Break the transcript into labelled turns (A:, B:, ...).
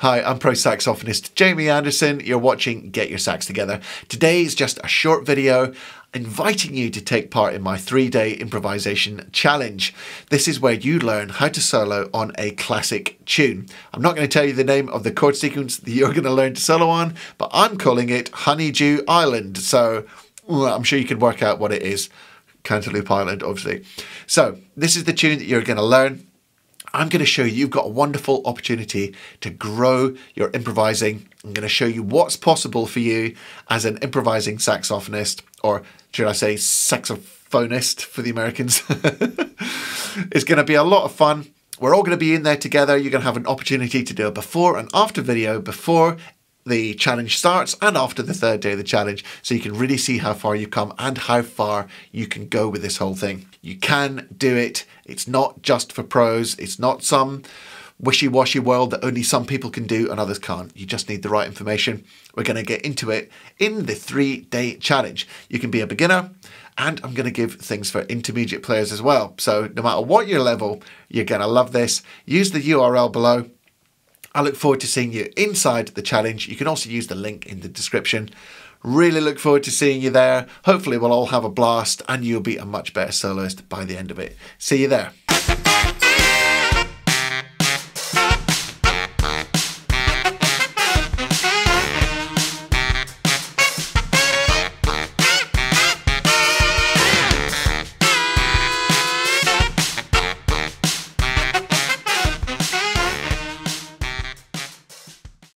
A: Hi, I'm pro saxophonist Jamie Anderson. You're watching Get Your Sax Together. Today is just a short video inviting you to take part in my 3-day improvisation challenge. This is where you learn how to solo on a classic tune. I'm not going to tell you the name of the chord sequence that you're going to learn to solo on, but I'm calling it Honeydew Island. So I'm sure you can work out what it is. Cantaloupe Island, obviously. So this is the tune that you're going to learn. I'm going to show you, you've got a wonderful opportunity to grow your improvising. I'm going to show you what's possible for you as an improvising saxophonist, or should I say saxophonist for the Americans. It's going to be a lot of fun. We're all going to be in there together. You're going to have an opportunity to do a before and after video before the challenge starts and after the 3rd day of the challenge, so you can really see how far you've come and how far you can go with this whole thing. You can do it. It's not just for pros. It's not some wishy-washy world that only some people can do and others can't. You just need the right information. We're going to get into it in the 3-day challenge. You can be a beginner, and I'm going to give things for intermediate players as well. So no matter what your level, you're going to love this. Use the URL below. I look forward to seeing you inside the challenge. You can also use the link in the description. Really look forward to seeing you there. Hopefully we'll all have a blast and you'll be a much better soloist by the end of it. See you there.